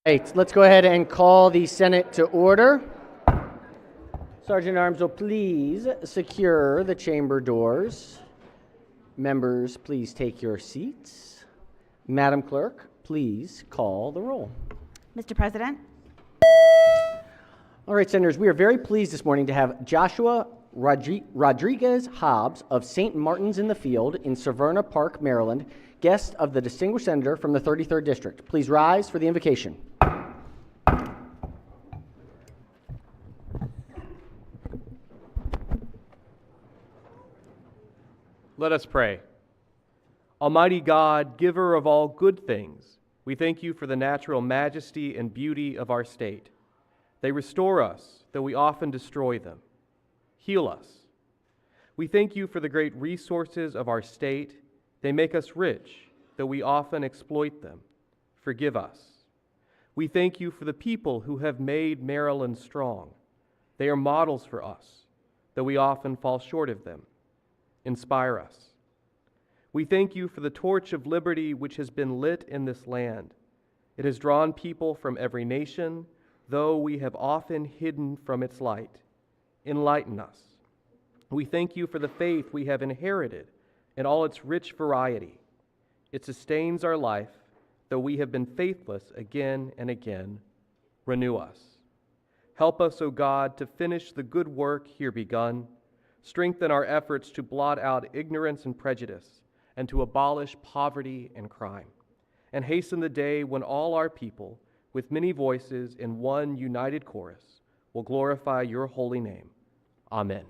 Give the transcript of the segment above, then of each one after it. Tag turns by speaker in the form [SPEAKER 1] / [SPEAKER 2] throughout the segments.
[SPEAKER 1] Right, let's go ahead and call the Senate to order. Sergeant at Arms will please secure the chamber doors. Members, please take your seats. Madam Clerk, please call the roll.
[SPEAKER 2] Mr. President.
[SPEAKER 1] All right, Senators, we are very pleased this morning to have Joshua Rodriguez Hobbs of St. Martin's in the Field in Severna Park, Maryland, guest of the distinguished senator from the 33rd District. Please rise for the invocation.
[SPEAKER 3] Let us pray. Almighty God, giver of all good things, we thank you for the natural majesty and beauty of our state. They restore us, though we often destroy them. Heal us. We thank you for the great resources of our state. They make us rich, though we often exploit them. Forgive us. We thank you for the people who have made Maryland strong. They are models for us, though we often fall short of them. Inspire us. We thank you for the torch of liberty which has been lit in this land. It has drawn people from every nation, though we have often hidden from its light. Enlighten us. We thank you for the faith we have inherited in all its rich variety. It sustains our life, though we have been faithless again and again. Renew us. Help us, O God, to finish the good work here begun. Strengthen our efforts to blot out ignorance and prejudice, and to abolish poverty and crime. And hasten the day when all our people, with many voices in one united chorus, will glorify your holy name. Amen.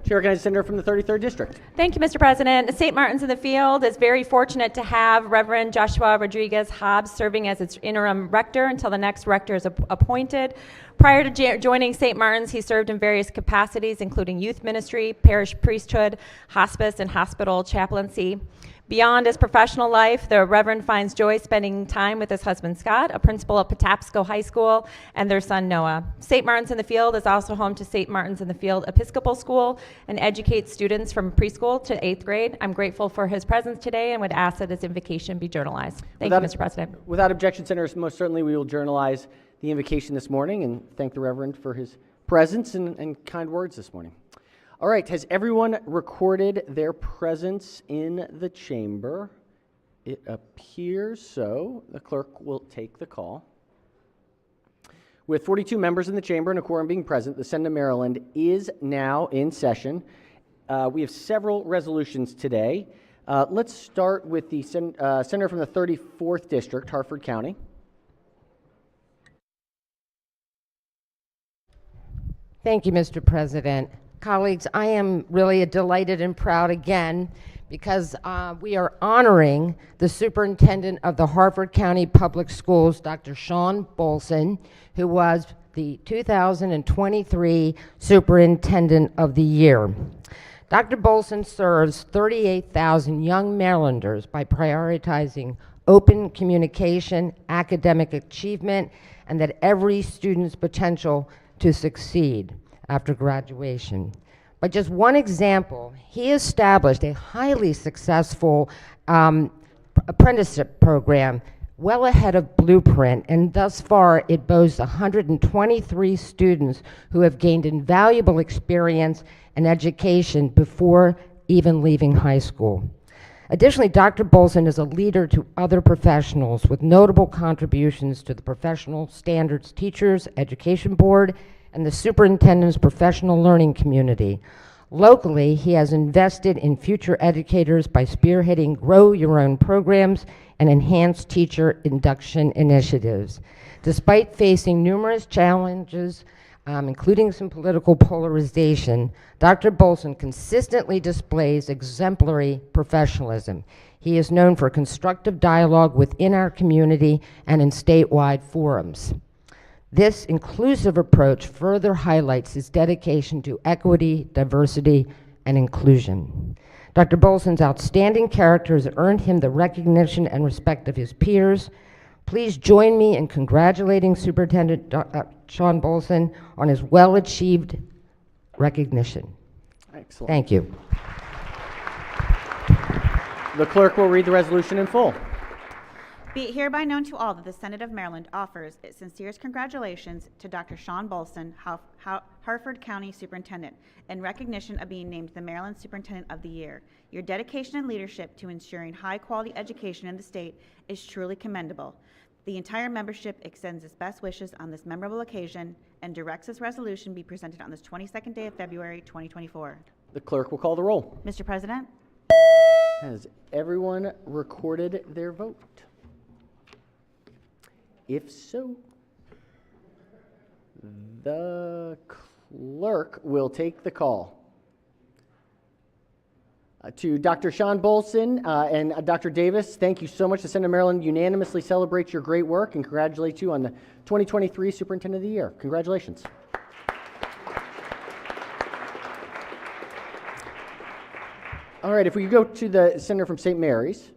[SPEAKER 1] Chair recognizes the senator from the 33rd District.
[SPEAKER 2] Thank you, Mr. President. St. Martin's in the Field is very fortunate to have Reverend Joshua Rodriguez Hobbs serving as its interim rector until the next rector is appointed. Prior to joining St. Martin's, he served in various capacities, including youth ministry, parish priesthood, hospice, and hospital chaplaincy. Beyond his professional life, the Reverend finds joy spending time with his husband, Scott, a principal of Patapsco High School, and their son, Noah. St. Martin's in the Field is also home to St. Martin's in the Field Episcopal School and educates students from preschool to 8th grade. I'm grateful for his presence today and would ask that his invocation be journalized. Thank you, Mr. President.
[SPEAKER 1] Without objection, Senators, most certainly we will journalize the invocation this morning and thank the Reverend for his presence and kind words this morning. All right, has everyone recorded their presence in the chamber? It appears so. The clerk will take the call. With 42 members in the chamber and a quorum being present, the Senate of Maryland is now in session. We have several resolutions today. Let's start with the senator from the 34th District, Harford County.
[SPEAKER 4] Thank you, Mr. President. Colleagues, I am really delighted and proud again because we are honoring the superintendent of the Harford County Public Schools, Dr. Shawn Bolson, who was the 2023 Superintendent of the Year. Dr. Bolson serves 38,000 young Marylanders by prioritizing open communication, academic achievement, and that every student's potential to succeed after graduation. By just one example, he established a highly successful apprenticeship program well ahead of Blueprint, and thus far it boasts 123 students who have gained invaluable experience and education before even leaving high school. Additionally, Dr. Bolson is a leader to other professionals with notable contributions to the Professional Standards Teachers Education Board and the Superintendent's Professional Learning Community. Locally, he has invested in future educators by spearheading Grow Your Own programs and enhanced teacher induction initiatives. Despite facing numerous challenges, including some political polarization, Dr. Bolson consistently displays exemplary professionalism. He is known for constructive dialogue within our community and in statewide forums. This inclusive approach further highlights his dedication to equity, diversity, and inclusion. Dr. Bolson's outstanding character has earned him the recognition and respect of his peers. Please join me in congratulating Superintendent Shawn Bolson on his well-achieved recognition.
[SPEAKER 1] Excellent.
[SPEAKER 4] Thank you.
[SPEAKER 1] The clerk will read the resolution in full.
[SPEAKER 5] Be it hereby known to all that the Senate of Maryland offers its sincerest congratulations to Dr. Sean Bolson, Harford County Superintendent, in recognition of being named the Maryland Superintendent of the Year. Your dedication and leadership to ensuring high-quality education in the state is truly commendable. The entire membership extends its best wishes on this memorable occasion and directs this resolution be presented on this 22nd day of February, 2024.
[SPEAKER 1] The clerk will call the roll.
[SPEAKER 5] Mr. President?
[SPEAKER 1] Has everyone recorded their vote? If so, the clerk will take the call. To Dr. Sean Bolson and Dr. Davis, thank you so much. The Senate of Maryland unanimously celebrates your great work and congratulate you on the 2023 Superintendent of the Year. Congratulations. All right, if we could go to the senator from St. Mary's.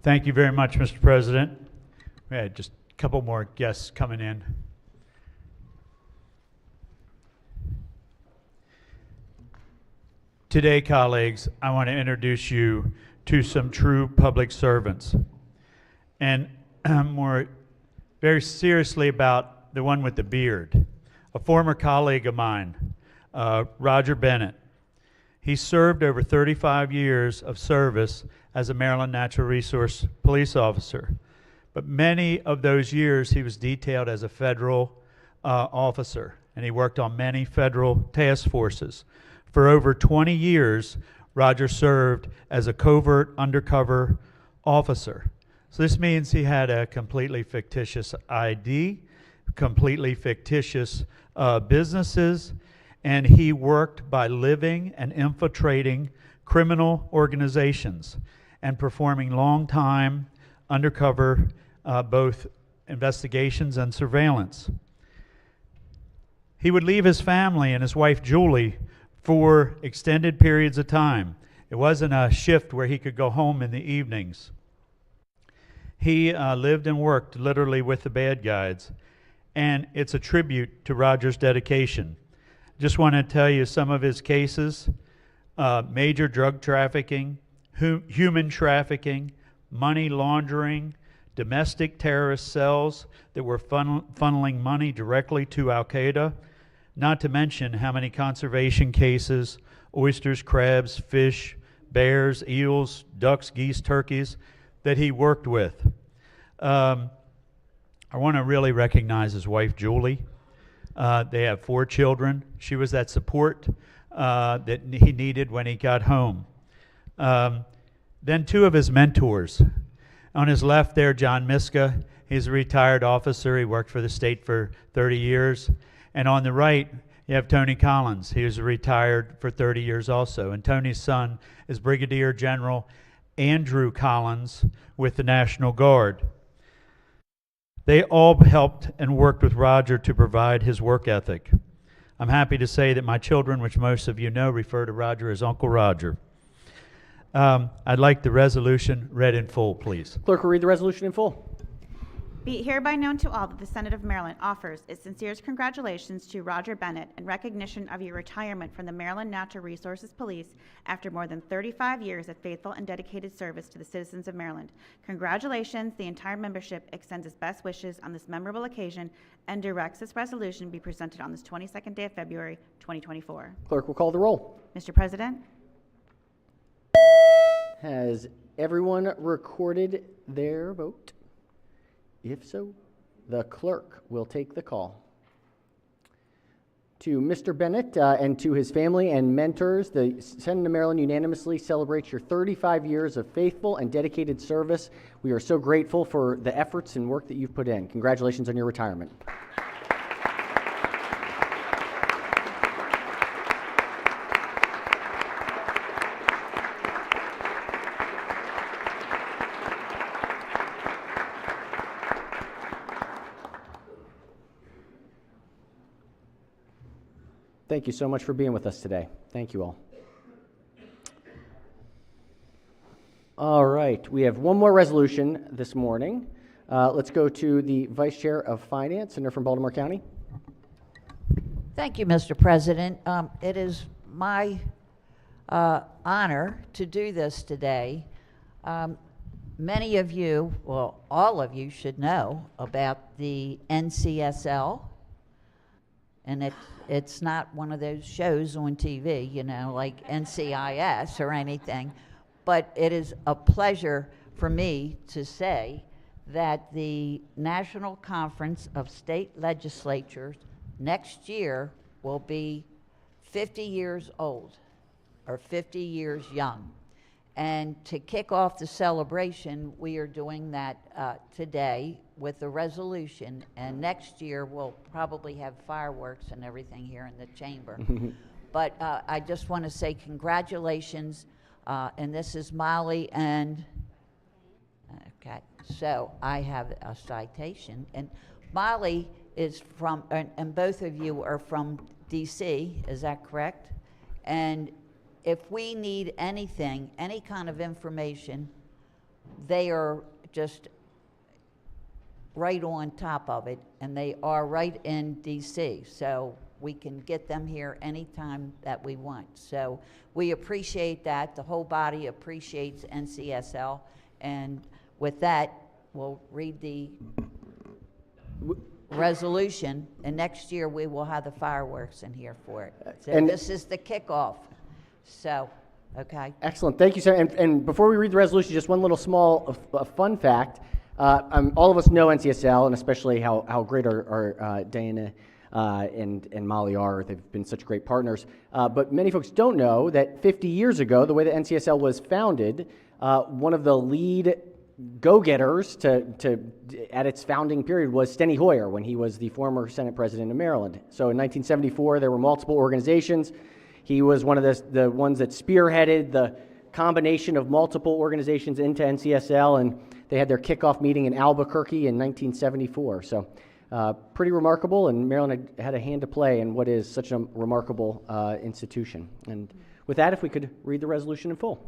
[SPEAKER 6] Thank you very much, Mr. President. We had just a couple more guests coming in. Today, colleagues, I want to introduce you to some true public servants. And more very seriously about the one with the beard, a former colleague of mine, Roger Bennett. He served over 35 years of service as a Maryland Natural Resource Police officer. But many of those years he was detailed as a federal officer, and he worked on many federal task forces. For over 20 years, Roger served as a covert undercover officer. So this means he had a completely fictitious ID, completely fictitious businesses, and he worked by living and infiltrating criminal organizations and performing long-time undercover both investigations and surveillance. He would leave his family and his wife Julie for extended periods of time. It wasn't a shift where he could go home in the evenings. He lived and worked literally with the bad guys, and it's a tribute to Roger's dedication. Just want to tell you some of his cases: major drug trafficking, human trafficking, money laundering, domestic terrorist cells that were funneling money directly to Al-Qaeda, not to mention how many conservation cases, oysters, crabs, fish, bears, eels, ducks, geese, turkeys, that he worked with. I want to really recognize his wife, Julie. They have 4 children. She was that support that he needed when he got home. Then 2 of his mentors. On his left there, John Miska. He's a retired officer. He worked for the state for 30 years. And on the right, you have Tony Collins. He was retired for 30 years also. And Tony's son is Brigadier General Andrew Collins with the National Guard. They all helped and worked with Roger to provide his work ethic. I'm happy to say that my children, which most of you know, refer to Roger as Uncle Roger. I'd like the resolution read in full, please.
[SPEAKER 1] Clerk will read the resolution in full.
[SPEAKER 5] Be it hereby known to all that the Senate of Maryland offers its sincerest congratulations to Roger Bennett in recognition of your retirement from the Maryland Natural Resources Police after more than 35 years of faithful and dedicated service to the citizens of Maryland. Congratulations. The entire membership extends its best wishes on this memorable occasion and directs this resolution be presented on this 22nd day of February, 2024.
[SPEAKER 1] Clerk will call the roll.
[SPEAKER 5] Mr. President?
[SPEAKER 1] Has everyone recorded their vote? If so, the clerk will take the call. To Mr. Bennett and to his family and mentors, the Senate of Maryland unanimously celebrates your 35 years of faithful and dedicated service. We are so grateful for the efforts and work that you've put in. Congratulations on your retirement. Thank you so much for being with us today. Thank you all. All right, we have one more resolution this morning. Let's go to the Vice Chair of Finance, Senator from Baltimore County.
[SPEAKER 7] Thank you, Mr. President. It is my honor to do this today. Many of you, well, all of you should know about the NCSL, and it's not one of those shows on TV, you know, like NCIS or anything, but it is a pleasure for me to say that the National Conference of State Legislatures next year will be 50 years old or 50 years young. And to kick off the celebration, we are doing that today with a resolution, and next year we'll probably have fireworks and everything here in the chamber. But I just want to say congratulations, and this is Molly and, okay, so I have a citation, and Molly is from, and both of you are from DC, is that correct? And if we need anything, any kind of information, they are just right on top of it, and they are right in DC, so we can get them here anytime that we want. So we appreciate that. The whole body appreciates NCSL, and with that, we'll read the resolution, and next year we will have the fireworks in here for it. So
[SPEAKER 1] And-
[SPEAKER 7] this is the kickoff. So, okay.
[SPEAKER 1] Excellent. Thank you, sir. And before we read the resolution, just one little small fun fact. All of us know NCSL, and especially how great our Diana and Molly are. They've been such great partners. But many folks don't know that 50 years ago, the way that NCSL was founded, one of the lead go-getters at its founding period was Steny Hoyer when he was the former Senate President of Maryland. So in 1974, there were multiple organizations. He was one of the ones that spearheaded the combination of multiple organizations into NCSL, and they had their kickoff meeting in Albuquerque in 1974. So pretty remarkable, and Maryland had a hand to play in what is such a remarkable institution. And with that, if we could read the resolution in full.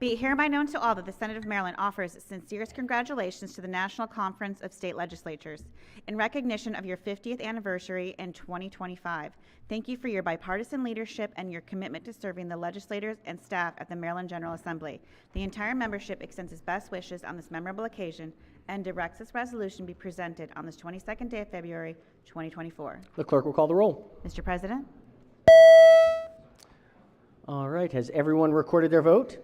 [SPEAKER 5] Be it hereby known to all that the Senate of Maryland offers sincerest congratulations to the National Conference of State Legislatures in recognition of your 50th anniversary in 2025. Thank you for your bipartisan leadership and your commitment to serving the legislators and staff at the Maryland General Assembly. The entire membership extends its best wishes on this memorable occasion and directs this resolution be presented on this 22nd day of February, 2024.
[SPEAKER 1] The clerk will call the roll.
[SPEAKER 5] Mr. President?
[SPEAKER 1] All right, has everyone recorded their vote?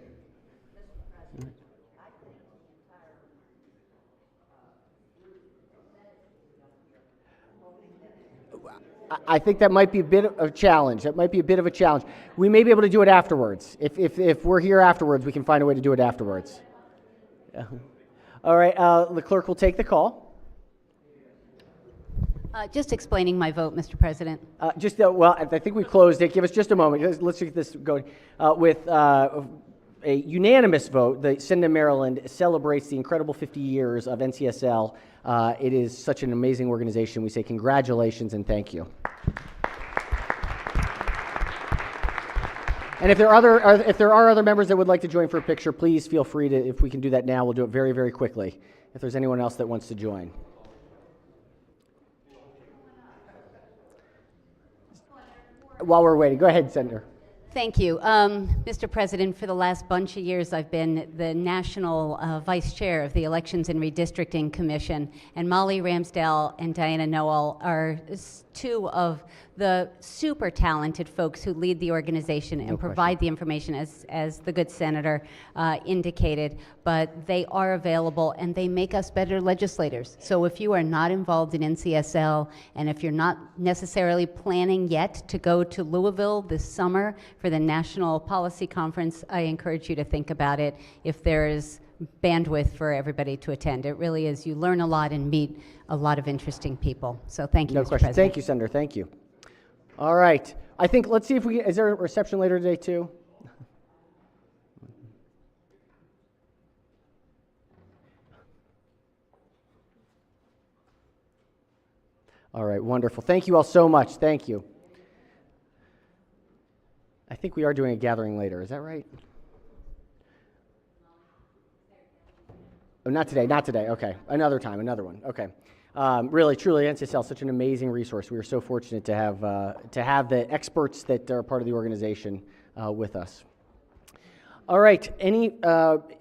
[SPEAKER 1] I think that might be a bit of a challenge. We may be able to do it afterwards. If we're here afterwards, we can find a way to do it afterwards. Yeah. All right, the clerk will take the call.
[SPEAKER 8] Just explaining my vote, Mr. President.
[SPEAKER 1] Well, I think we closed it. Give us just a moment. Let's get this going. With a unanimous vote, the Senate of Maryland celebrates the incredible 50 years of NCSL. It is such an amazing organization. We say congratulations and thank you. And if there are other members that would like to join for a picture, please feel free to. If we can do that now, we'll do it very, very quickly. If there's anyone else that wants to join. While we're waiting, go ahead, Senator.
[SPEAKER 8] Thank you. Mr. President, for the last bunch of years, I've been the national vice chair of the Elections and Redistricting Commission, and Molly Ramsdale and Diana Noel are two of the super talented folks who lead the organization and provide the information, as the good senator indicated. But they are available, and they make us better legislators. So if you are not involved in NCSL, and if you're not necessarily planning yet to go to Louisville this summer for the National Policy Conference, I encourage you to think about it if there is bandwidth for everybody to attend. It really is. You learn a lot and meet a lot of interesting people. So thank you,
[SPEAKER 1] No
[SPEAKER 8] Mr.
[SPEAKER 1] question.
[SPEAKER 8] President.
[SPEAKER 1] Thank you, Senator. Thank you. All right. I think, let's see if is there a reception later today, too? All right, wonderful. Thank you all so much. Thank you. I think we are doing a gathering later. Is that right? Oh, not today, not today. Okay, another time, another one. Okay. Really, truly, NCSL is such an amazing resource. We are so fortunate to have the experts that are part of the organization with us. All right.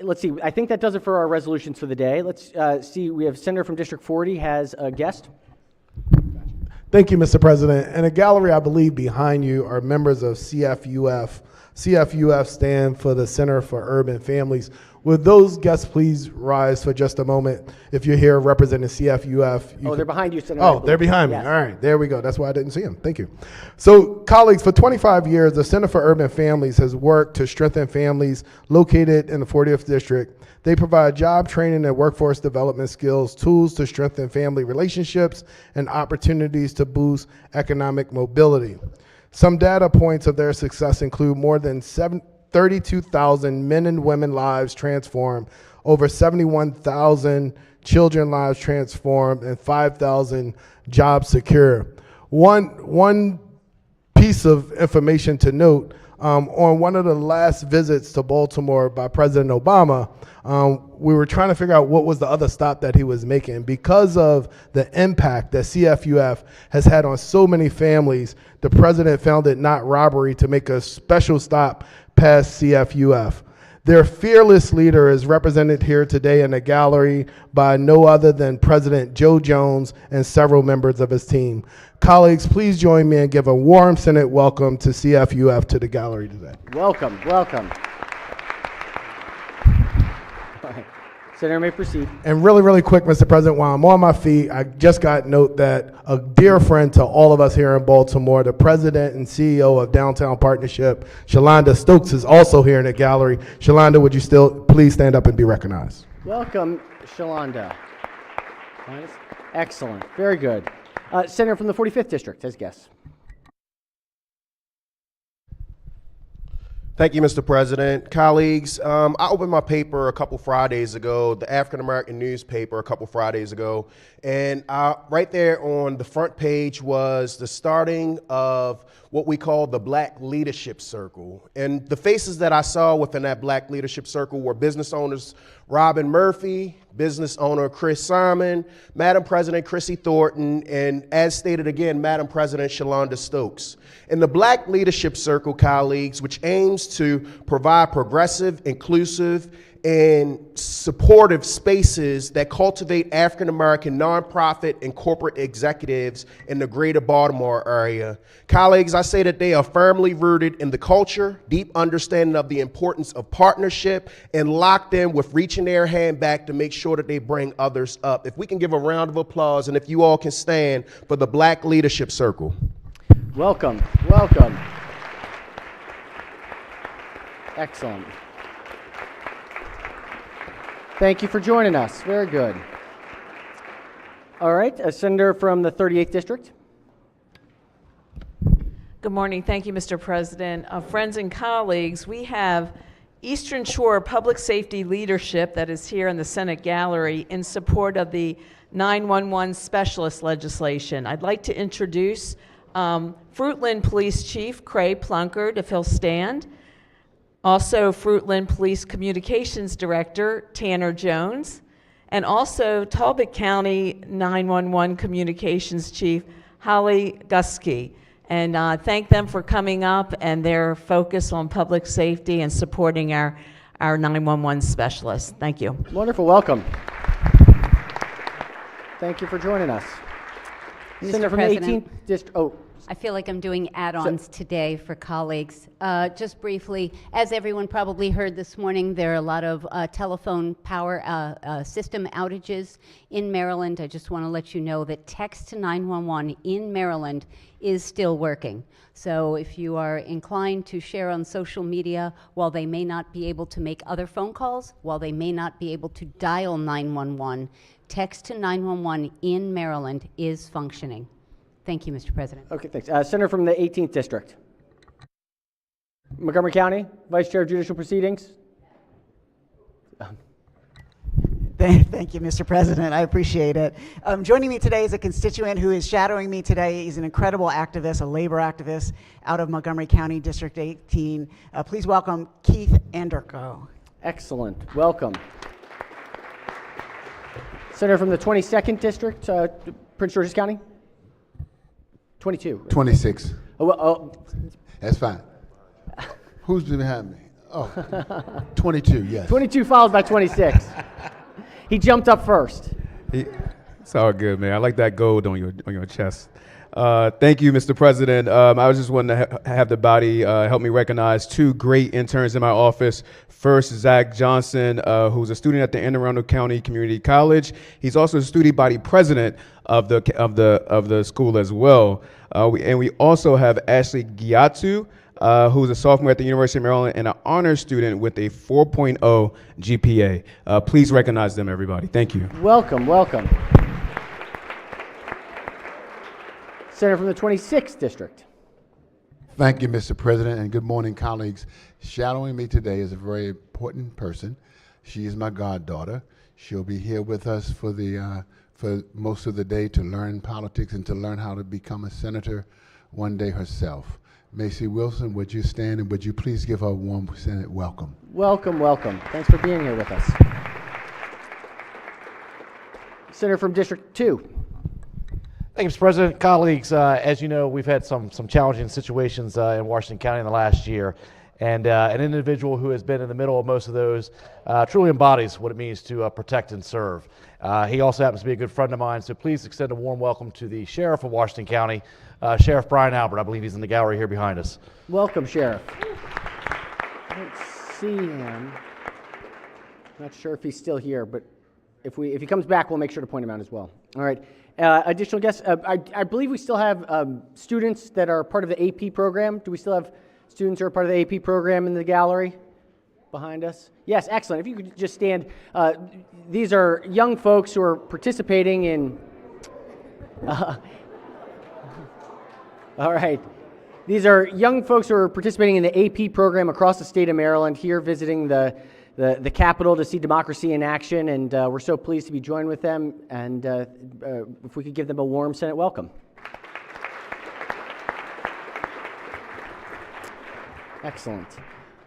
[SPEAKER 1] Let's see. I think that does it for our resolutions for the day. Let's see. We have Senator from District 40 has a guest.
[SPEAKER 9] Thank you, Mr. President. In a gallery, I believe, behind you are members of CFUF. CFUF stand for the Center for Urban Families. Would those guests please rise for just a moment? If you're here representing CFUF.
[SPEAKER 1] They're behind you, Senator.
[SPEAKER 9] Oh, they're behind me.
[SPEAKER 1] Yes.
[SPEAKER 9] All right, there we go. That's why I didn't see them. Thank you. So, colleagues, for 25 years, the Center for Urban Families has worked to strengthen families located in the 40th District. They provide job training and workforce development skills, tools to strengthen family relationships, and opportunities to boost economic mobility. Some data points of their success include more than 32,000 men and women lives transformed, over 71,000 children lives transformed, and 5,000 jobs secure. One piece of information to note, on one of the last visits to Baltimore by President Obama, we were trying to figure out what was the other stop that he was making. Because of the impact that CFUF has had on so many families, the president found it not robbery to make a special stop past CFUF. Their fearless leader is represented here today in the gallery by no other than President Joe Jones and several members of his team. Colleagues, please join me and give a warm Senate welcome to CFUF to the gallery today.
[SPEAKER 1] Welcome, welcome. All right. Senator may proceed.
[SPEAKER 9] And really, really quick, Mr. President, while I'm on my feet, I just got note that a dear friend to all of us here in Baltimore, the president and CEO of Downtown Partnership, Shalonda Stokes, is also here in the gallery. Shalonda, would you still please stand up and be recognized?
[SPEAKER 1] Welcome, Shalonda. Excellent, very good. Senator from the 45th District has guests.
[SPEAKER 10] Thank you, Mr. President. Colleagues, I opened my paper a couple Fridays ago, the African American newspaper a couple Fridays ago, and right there on the front page was the starting of what we call the Black Leadership Circle. And the faces that I saw within that Black Leadership Circle were business owners Robin Murphy, business owner Chris Simon, Madam President Chrissy Thornton, and as stated again, Madam President Shalonda Stokes. In the Black Leadership Circle, colleagues, which aims to provide progressive, inclusive, and supportive spaces that cultivate African American nonprofit and corporate executives in the greater Baltimore area. Colleagues, I say that they are firmly rooted in the culture, deep understanding of the importance of partnership, and locked in with reaching their hand back to make sure that they bring others up. If we can give a round of applause, and if you all can stand for the Black Leadership Circle.
[SPEAKER 1] Welcome, welcome. Excellent. Thank you for joining us. Very good. All right, a senator from the 38th District.
[SPEAKER 11] Good morning. Thank you, Mr. President. Friends and colleagues, we have Eastern Shore Public Safety leadership that is here in the Senate gallery in support of the 911 specialist legislation. I'd like to introduce Fruitland Police Chief Cray Plunkard, if he'll stand. Also, Fruitland Police Communications Director Tanner Jones, and also Talbot County 911 Communications Chief Holly Gusky. And thank them for coming up and their focus on public safety and supporting our 911 specialists. Thank you.
[SPEAKER 1] Wonderful, welcome. Thank you for joining us.
[SPEAKER 8] Mr.
[SPEAKER 1] Senator from
[SPEAKER 8] President.
[SPEAKER 1] the 18th District. Oh,
[SPEAKER 8] I feel like I'm doing add-ons today for colleagues. Just briefly, as everyone probably heard this morning, there are a lot of telephone power system outages in Maryland. I just want to let you know that text to 911 in Maryland is still working. So if you are inclined to share on social media, while they may not be able to make other phone calls, while they may not be able to dial 911, text to 911 in Maryland is functioning. Thank you, Mr. President.
[SPEAKER 1] okay, thanks. Senator from the 18th District. Montgomery County, Vice Chair of Judicial Proceedings.
[SPEAKER 12] Thank you, Mr. President. I appreciate it. Joining me today is a constituent who is shadowing me today. He's an incredible activist, a labor activist out of Montgomery County, District 18. Please welcome Keith Anderko.
[SPEAKER 1] Excellent. Welcome. Senator from the 22nd District, Prince George's County? 22.
[SPEAKER 13] 26.
[SPEAKER 1] Oh, well,
[SPEAKER 13] That's fine. Who's behind me? Oh, 22, yes.
[SPEAKER 1] 22 followed by 26. He jumped up first.
[SPEAKER 14] It's all good, man. I like that gold on your chest. Thank you, Mr. President. I was just wanting to have the body help me recognize two great interns in my office. First, Zach Johnson, who's a student at the Anne Arundel County Community College. He's also a student body president of the school as well. We also have Ashley Giatu, who's a sophomore at the University of Maryland and an honors student with a 4.0 GPA. Please recognize them, everybody. Thank you.
[SPEAKER 1] Welcome, welcome. Senator from the 26th District.
[SPEAKER 13] Thank you, Mr. President, and good morning, colleagues. Shadowing me today is a very important person. She is my goddaughter. She'll be here with us for most of the day to learn politics and to learn how to become a senator one day herself. Macy Wilson, would you stand and would you please give her a warm Senate welcome?
[SPEAKER 1] Welcome, welcome. Thanks for being here with us. Senator from District 2.
[SPEAKER 15] Thank you, Mr. President. Colleagues, as you know, we've had some challenging situations in Washington County in the last year. And an individual who has been in the middle of most of those truly embodies what it means to protect and serve. He also happens to be a good friend of mine, so please extend a warm welcome to the Sheriff of Washington County, Sheriff Brian Albert. I believe he's in the gallery here behind us.
[SPEAKER 1] Welcome, Sheriff. I don't see him. Not sure if he's still here, but if he comes back, we'll make sure to point him out as well. All right. Additional guests. I believe we still have students that are part of the AP program. Do we still have students who are part of the AP program in the gallery behind us? Yes, excellent. If you could just stand. These are young folks who are participating in... all right. These are young folks who are participating in the AP program across the state of Maryland, here visiting the Capitol to see democracy in action, and we're so pleased to be joined with them, and if we could give them a warm Senate welcome. Excellent.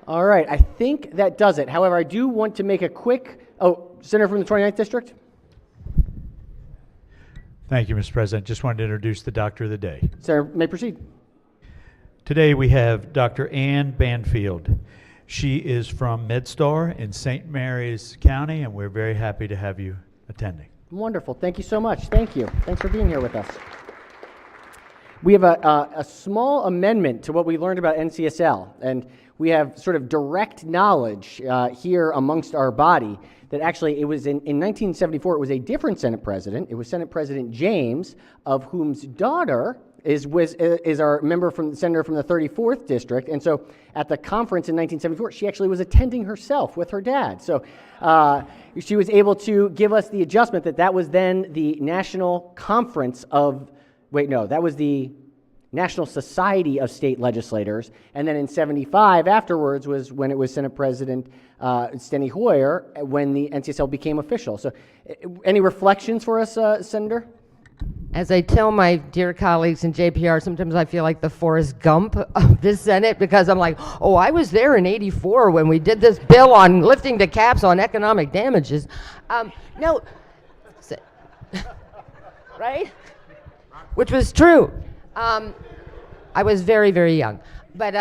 [SPEAKER 1] All right, I think that does it. However, I do want to make a quick... Oh, Senator from the 29th District?
[SPEAKER 6] Thank you, Mr. President. Just wanted to introduce the doctor of the day.
[SPEAKER 1] Senator, may proceed.
[SPEAKER 6] Today we have Dr. Ann Banfield. She is from MedStar in St. Mary's County, and we're very happy to have you attending.
[SPEAKER 1] Wonderful. Thank you so much. Thank you. Thanks for being here with us. We have a small amendment to what we learned about NCSL, and we have sort of direct knowledge here amongst our body that actually it was in 1974, it was a different Senate president. It was Senate President James, of whom's daughter is our senator from the 34th District. And so at the conference in 1974, she actually was attending herself with her dad. So she was able to give us the adjustment that was then the National Conference of, that was the National Society of State Legislators. And then in 75 afterwards was when it was Senate President Steny Hoyer when the NCSL became official. So any reflections for us, Senator?
[SPEAKER 4] As I tell my dear colleagues in JPR, sometimes I feel like the Forrest Gump of this Senate, because I'm like, oh, I was there in '84 when we did this bill on lifting the caps on economic damages. Right? Which was true. I was very, very young. But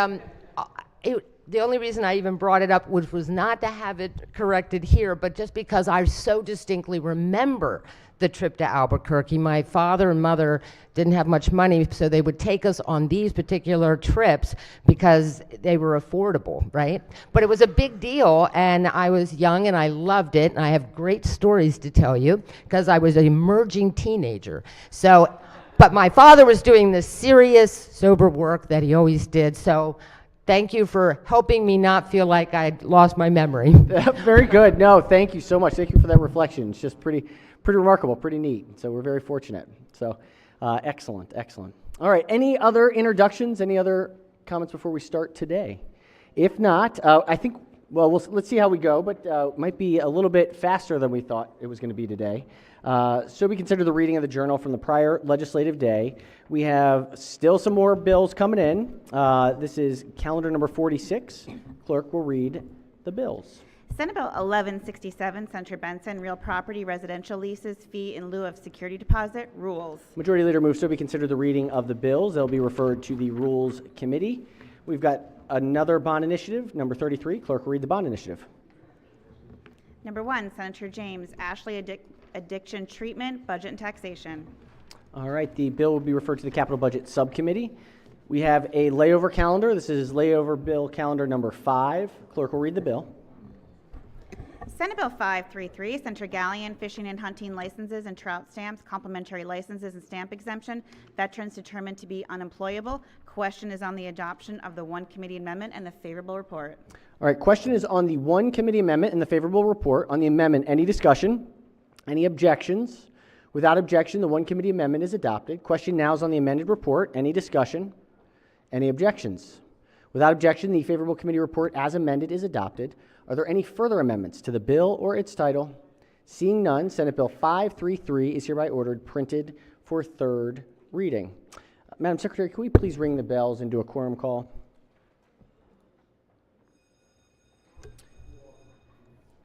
[SPEAKER 4] the only reason I even brought it up was not to have it corrected here, but just because I so distinctly remember the trip to Albuquerque. My father and mother didn't have much money, so they would take us on these particular trips because they were affordable, right? But it was a big deal, and I was young and I loved it, and I have great stories to tell you because I was an emerging teenager. So, but my father was doing the serious, sober work that he always did, so thank you for helping me not feel like I'd lost my memory.
[SPEAKER 1] Very good. No, thank you so much. Thank you for that reflection. It's just pretty remarkable, pretty neat. So we're very fortunate. So excellent. All right, any other introductions, any other comments before we start today? If not, I think, let's see how we go, but might be a little bit faster than we thought it was going to be today. So we consider the reading of the journal from the prior legislative day. We have still some more bills coming in. This is calendar number 46. Clerk will read the bills.
[SPEAKER 5] Senate Bill 1167, Senator Benson, real property residential leases, fee in lieu of security deposit, rules.
[SPEAKER 1] Majority Leader moves to be considered the reading of the bills. They'll be referred to the Rules Committee. We've got another bond initiative, number 33. Clerk will read the bond initiative.
[SPEAKER 5] Number 1, Senator James, Ashley Addiction Treatment, Budget and Taxation.
[SPEAKER 1] All right, the bill will be referred to the Capital Budget Subcommittee. We have a layover calendar. This is layover bill calendar number 5. Clerk will read the bill.
[SPEAKER 5] Senate Bill 533, Senator Gallion, Fishing and Hunting Licenses and Trout Stamps, Complimentary Licenses and Stamp Exemption, Veterans determined to be unemployable. Question is on the adoption of the one committee amendment and the favorable report.
[SPEAKER 1] All right, question is on the one committee amendment and the favorable report. On the amendment, any discussion? Any objections? Without objection, the one committee amendment is adopted. Question now is on the amended report. Any discussion? Any objections? Without objection, the favorable committee report as amended is adopted. Are there any further amendments to the bill or its title? Seeing none, Senate Bill 533 is hereby ordered printed for third reading. Madam Secretary, can we please ring the bells and do a quorum call?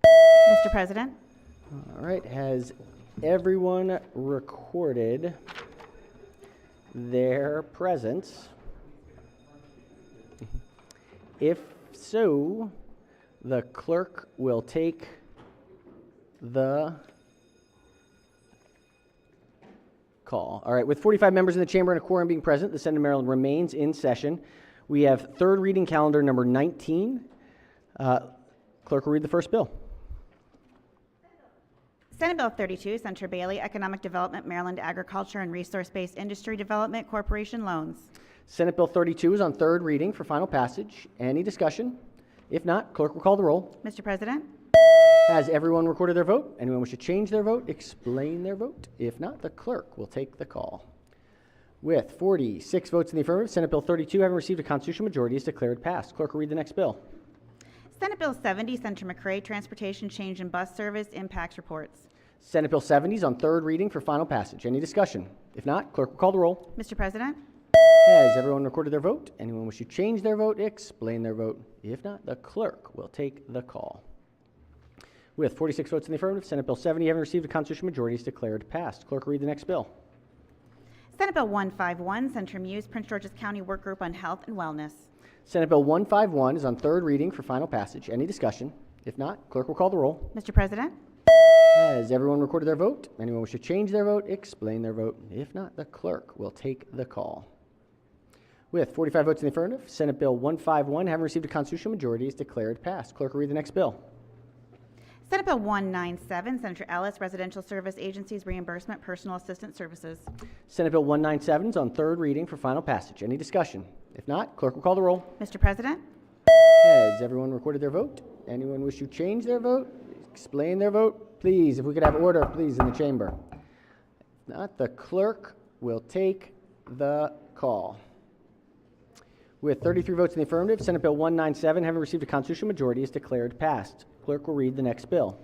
[SPEAKER 5] Mr. President.
[SPEAKER 1] All right, has everyone recorded their presence? If so, the clerk will take the call. All right, with 45 members in the chamber and a quorum being present, the Senate of Maryland remains in session. We have third reading calendar number 19. Clerk will read the first bill.
[SPEAKER 5] Senate Bill 32, Senator Bailey, Economic Development, Maryland Agriculture and Resource-Based Industry Development Corporation Loans.
[SPEAKER 1] Senate Bill 32 is on third reading for final passage. Any discussion? If not, clerk will call the roll.
[SPEAKER 5] Mr. President.
[SPEAKER 1] Has everyone recorded their vote? Anyone wish to change their vote, explain their vote? If not, the clerk will take the call. With 46 votes in the affirmative, Senate Bill 32, having received a constitutional majority, is declared passed. Clerk will read the next bill.
[SPEAKER 5] Senate Bill 70, Senator McCray, Transportation Change in Bus Service Impacts Reports.
[SPEAKER 1] Senate Bill 70 is on third reading for final passage. Any discussion? If not, clerk will call the roll.
[SPEAKER 5] Mr. President.
[SPEAKER 1] Has everyone recorded their vote? Anyone wish to change their vote, explain their vote? If not, the clerk will take the call. With 46 votes in the affirmative, Senate Bill 70, having received a constitutional majority, is declared passed. Clerk will read the next bill.
[SPEAKER 5] Senate Bill 151, Senator Muse, Prince George's County Work Group on Health and Wellness.
[SPEAKER 1] Senate Bill 151 is on third reading for final passage. Any discussion? If not, clerk will call the roll.
[SPEAKER 5] Mr. President.
[SPEAKER 1] Has everyone recorded their vote? Anyone wish to change their vote, explain their vote? If not, the clerk will take the call. With 45 votes in the affirmative, Senate Bill 151, having received a constitutional majority, is declared passed. Clerk will read the next bill.
[SPEAKER 5] Senate Bill 197, Senator Ellis, Residential Service Agencies Reimbursement Personal Assistant Services.
[SPEAKER 1] Senate Bill 197 is on third reading for final passage. Any discussion? If not, clerk will call the roll.
[SPEAKER 5] Mr. President.
[SPEAKER 1] Has everyone recorded their vote? Anyone wish to change their vote, explain their vote? Please, if we could have order, please, in the chamber. If not, the clerk will take the call. With 33 votes in the affirmative, Senate Bill 197, having received a constitutional majority, is declared passed. Clerk will read the next bill.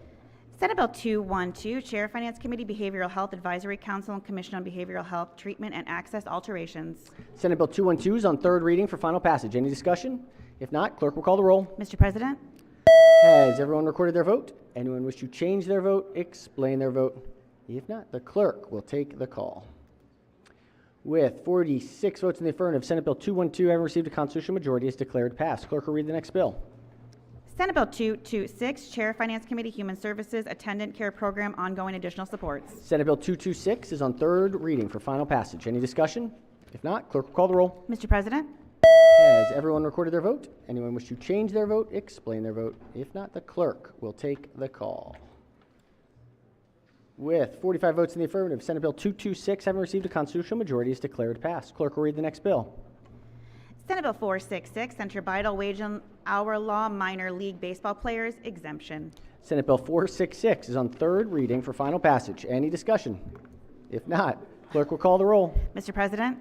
[SPEAKER 5] Senate Bill 212, Chair Finance Committee Behavioral Health Advisory Council and Commission on Behavioral Health Treatment and Access Alterations.
[SPEAKER 1] Senate Bill 212 is on third reading for final passage. Any discussion? If not, clerk will call the roll.
[SPEAKER 5] Mr. President.
[SPEAKER 1] Has everyone recorded their vote? Anyone wish to change their vote, explain their vote? If not, the clerk will take the call. With 46 votes in the affirmative, Senate Bill 212, having received a constitutional majority, is declared passed. Clerk will read the next bill.
[SPEAKER 5] Senate Bill 226, Chair Finance Committee Human Services Attendant Care Program Ongoing Additional Supports.
[SPEAKER 1] Senate Bill 226 is on third reading for final passage. Any discussion? If not, clerk will call the roll.
[SPEAKER 5] Mr. President.
[SPEAKER 1] Has everyone recorded their vote? Anyone wish to change their vote, explain their vote? If not, the clerk will take the call. With 45 votes in the affirmative, Senate Bill 226, having received a constitutional majority, is declared passed. Clerk will read the next bill.
[SPEAKER 5] Senate Bill 466, Senator Beidel Wage and Hour Law Minor League Baseball Players Exemption.
[SPEAKER 1] Senate Bill 466 is on third reading for final passage. Any discussion? If not, clerk will call the roll.
[SPEAKER 5] Mr. President.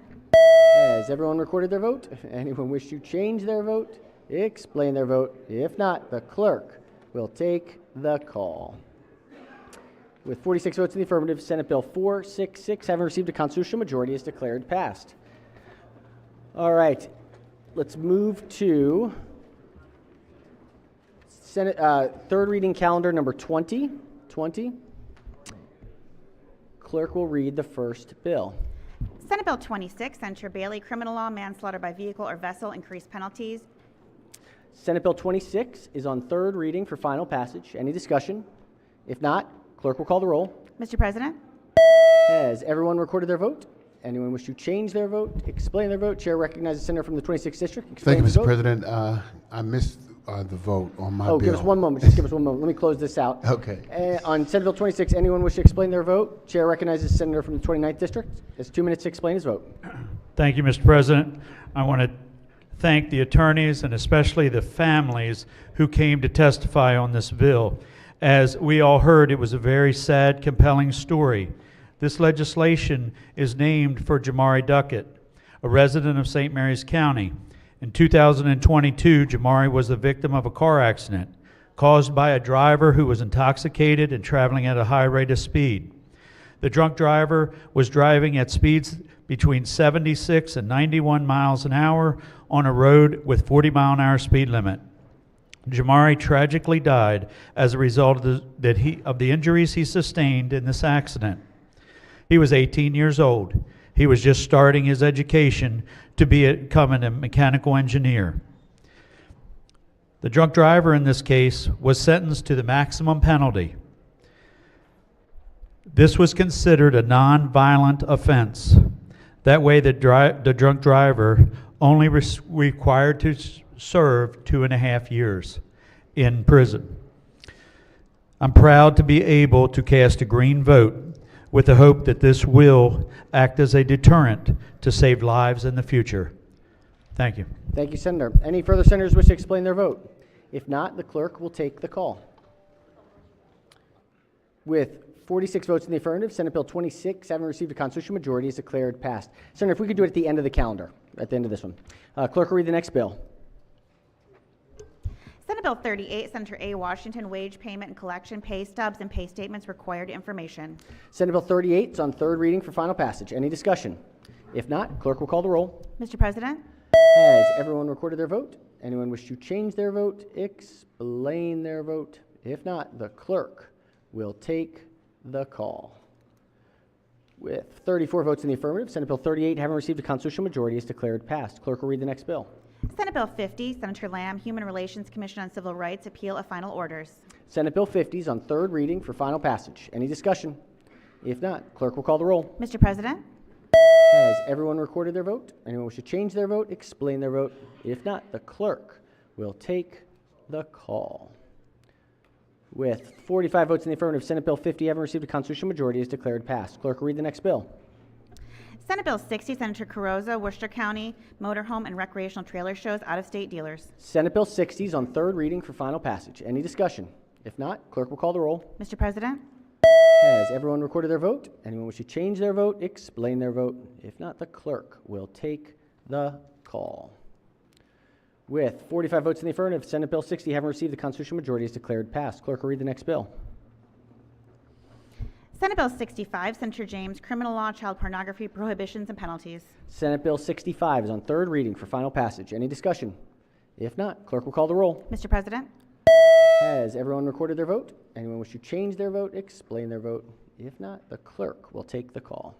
[SPEAKER 1] Has everyone recorded their vote? Anyone wish to change their vote, explain their vote? If not, the clerk will take the call. With 46 votes in the affirmative, Senate Bill 466, having received a constitutional majority, is declared passed. All right, let's move to Senate, third reading calendar number 20. Clerk will read the first bill.
[SPEAKER 5] Senate Bill 26, Senator Bailey, criminal law, manslaughter by vehicle or vessel, increased penalties.
[SPEAKER 1] Senate Bill 26 is on third reading for final passage. Any discussion? If not, clerk will call the roll.
[SPEAKER 5] Mr. President?
[SPEAKER 1] Has everyone recorded their vote? Anyone wish to change their vote, explain their vote? Chair recognizes the senator from the 26th district.
[SPEAKER 13] Thank you,
[SPEAKER 1] Explains the
[SPEAKER 13] Mr.
[SPEAKER 1] vote.
[SPEAKER 13] President. I missed the vote on my bill.
[SPEAKER 1] Give us one moment. Just give us one moment. Let me close this out.
[SPEAKER 13] Okay.
[SPEAKER 1] On Senate Bill 26, anyone wish to explain their vote? Chair recognizes the senator from the 29th district. Has 2 minutes to explain his vote.
[SPEAKER 6] Thank you, Mr. President. I want to thank the attorneys and especially the families who came to testify on this bill. As we all heard, it was a very sad, compelling story. This legislation is named for Jamari Duckett, a resident of St. Mary's County. In 2022, Jamari was the victim of a car accident caused by a driver who was intoxicated and traveling at a high rate of speed. The drunk driver was driving at speeds between 76 and 91 miles an hour on a road with 40-mile-an-hour speed limit. Jamari tragically died as a result of the injuries he sustained in this accident. He was 18 years old. He was just starting his education to become a mechanical engineer. The drunk driver in this case was sentenced to the maximum penalty. This was considered a non-violent offense. That way, the drunk driver only required to serve 2.5 years in prison. I'm proud to be able to cast a green vote with the hope that this will act as a deterrent to save lives in the future. Thank you.
[SPEAKER 1] Thank you, Senator. Any further senators wish to explain their vote? If not, the clerk will take the call. With 46 votes in the affirmative, Senate Bill 26, having received a constitutional majority, is declared passed. Senator, if we could do it at the end of the calendar, at the end of this one. Clerk will read the next bill.
[SPEAKER 5] Senate Bill 38, Senator A. Washington, wage payment and collection, pay stubs and pay statements, required information.
[SPEAKER 1] Senate Bill 38 is on third reading for final passage. Any discussion? If not, clerk will call the roll.
[SPEAKER 5] Mr. President?
[SPEAKER 1] Has everyone recorded their vote? Anyone wish to change their vote, explain their vote? If not, the clerk will take the call. With 34 votes in the affirmative, Senate Bill 38, having received a constitutional majority, is declared passed. Clerk will read the next bill.
[SPEAKER 5] Senate Bill 50, Senator Lamb, Human Relations Commission on Civil Rights, appeal of final orders.
[SPEAKER 1] Senate Bill 50 is on third reading for final passage. Any discussion? If not, clerk will call the roll.
[SPEAKER 5] Mr. President?
[SPEAKER 1] Has everyone recorded their vote? Anyone wish to change their vote, explain their vote? If not, the clerk will take the call. With 45 votes in the affirmative, Senate Bill 50, having received a constitutional majority, is declared passed. Clerk will read the next bill.
[SPEAKER 5] Senate Bill 60, Senator Carrozza, Worcester County, motorhome and recreational trailer shows, out-of-state dealers.
[SPEAKER 1] Senate Bill 60 is on third reading for final passage. Any discussion? If not, clerk will call the roll.
[SPEAKER 5] Mr. President?
[SPEAKER 1] Has everyone recorded their vote? Anyone wish to change their vote, explain their vote? If not, the clerk will take the call. With 45 votes in the affirmative, Senate Bill 60, having received the constitutional majority, is declared passed. Clerk will read the next bill.
[SPEAKER 5] Senate Bill 65, Senator James, criminal law, child pornography, prohibitions and penalties.
[SPEAKER 1] Senate Bill 65 is on third reading for final passage. Any discussion? If not, clerk will call the roll.
[SPEAKER 5] Mr. President?
[SPEAKER 1] Has everyone recorded their vote? Anyone wish to change their vote, explain their vote? If not, the clerk will take the call.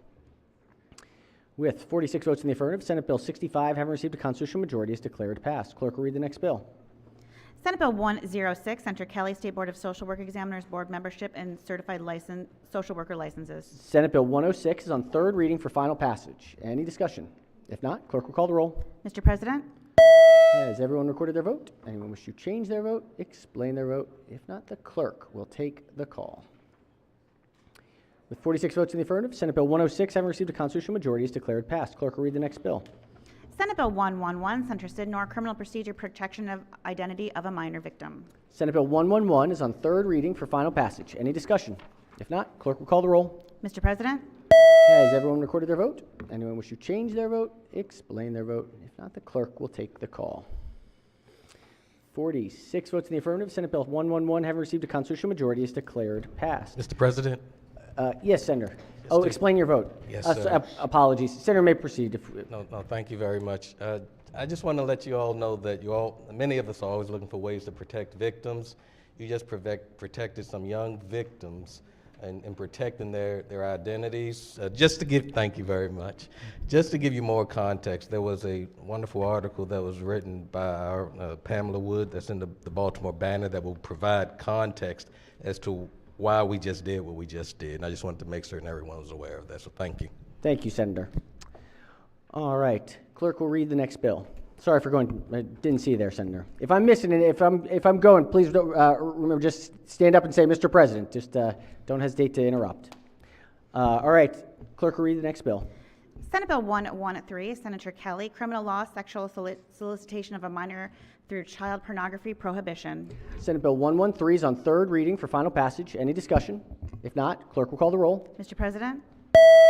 [SPEAKER 1] With 46 votes in the affirmative, Senate Bill 65, having received a constitutional majority, is declared passed. Clerk will read the next bill.
[SPEAKER 5] Senate Bill 106, Senator Kelly, State Board of Social Work Examiners, Board Membership, and Certified Social Worker Licenses.
[SPEAKER 1] Senate Bill 106 is on third reading for final passage. Any discussion? If not, clerk will call the roll.
[SPEAKER 5] Mr. President?
[SPEAKER 1] Has everyone recorded their vote? Anyone wish to change their vote, explain their vote? If not, the clerk will take the call. With 46 votes in the affirmative, Senate Bill 106, having received a constitutional majority, is declared passed. Clerk will read the next bill.
[SPEAKER 5] Senate Bill 111, Senator Sidnor, criminal procedure, protection of identity of a minor victim.
[SPEAKER 1] Senate Bill 111 is on third reading for final passage. Any discussion? If not, clerk will call the roll.
[SPEAKER 5] Mr. President?
[SPEAKER 1] Has everyone recorded their vote? Anyone wish to change their vote, explain their vote? If not, the clerk will take the call. 46 votes in the affirmative, Senate Bill 111, having received a constitutional majority, is declared passed.
[SPEAKER 16] Mr. President?
[SPEAKER 1] Yes, Senator. Oh, explain your vote.
[SPEAKER 16] Yes, sir.
[SPEAKER 1] Apologies. Senator may proceed.
[SPEAKER 16] No, thank you very much. I just want to let you all know that many of us are always looking for ways to protect victims. You just protected some young victims and protecting their identities. Thank you very much. Just to give you more context, there was a wonderful article that was written by our Pamela Wood that's in the Baltimore Banner that will provide context as to why we just did what we just did. And I just wanted to make certain everyone was aware of that, so thank you.
[SPEAKER 1] Thank you, Senator. All right, clerk will read the next bill. Sorry for going, I didn't see you there, Senator. If I'm missing it, if I'm going, please remember, just stand up and say, Mr. President. Just don't hesitate to interrupt. All right, clerk will read the next bill.
[SPEAKER 5] Senate Bill 113, Senator Kelly, criminal law, sexual solicitation of a minor through child pornography prohibition.
[SPEAKER 1] Senate Bill 113 is on third reading for final passage. Any discussion? If not, clerk will call the roll.
[SPEAKER 5] Mr. President?